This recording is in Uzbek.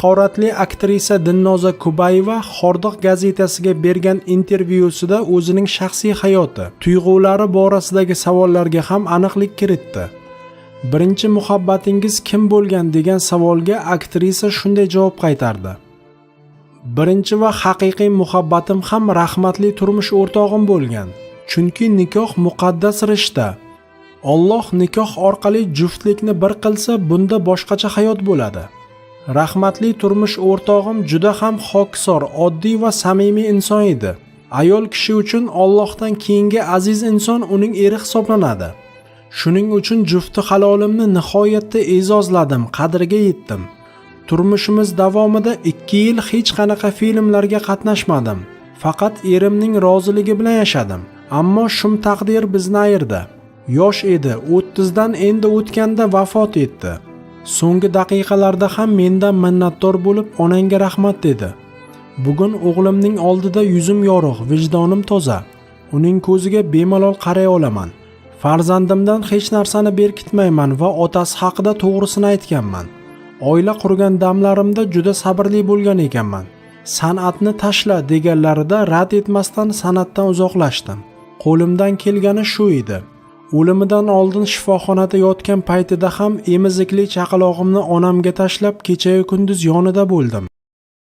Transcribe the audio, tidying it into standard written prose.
haqoratli aktrisa Dilnoza Kubayeva Hordiq gazetasiga bergan intervyusida o'zining shaxsiy hayoti, tuyg'ulari borasidagi savollarga ham aniqlik kiritdi. Birinchi muhabbatingiz kim bo'lgan degan savolga aktrisa shunday javob qaytardi. Birinchi va haqiqiy muhabbatim ham rahmatli turmush o'rtog'im bo'lgan. Chunki nikoh muqaddas rishta. Alloh nikoh orqali juftlikni bir qilsa, bunda boshqacha hayot bo'ladi. Rahmatli turmush o'rtog'im juda ham xokisor, oddiy va samimiy inson edi. Ayol kishi uchun Allohdan keyingi aziz inson uning eri hisoblanadi. Shuning uchun jufti halolimni nihoyatda e'zozladim, qadriga yetdim. Turmushimiz davomida 2 yil hech qanaqa filmlarga qatnashmadim. Faqat erimning roziligi bilan yashadim. Ammo shum taqdir bizni ayirdi. Yosh edi, 30 dan endi o'tganda vafot etdi. So'nggi daqiqalarda ham mendan minnatdor bo'lib, onangga rahmat dedi. Bugun o'g'limning oldida yuzim yorug', vijdonim toza. Uning ko'ziga bemalol qaray olaman. Farzandimdan hech narsani berkitmayman va otasi haqida to'g'risini aytganman. Oila qurgan damlarimda juda sabrli bo'lgan ekanman. San'atni tashla deganlarida rad etmasdan san'atdan uzoqlashdim. Qo'limdan kelgani shu edi. O'limidan oldin shifoxonada yotgan paytida ham emizikli chaqalog'imni onamga tashlab kecha-yu kunduz yonida bo'ldim.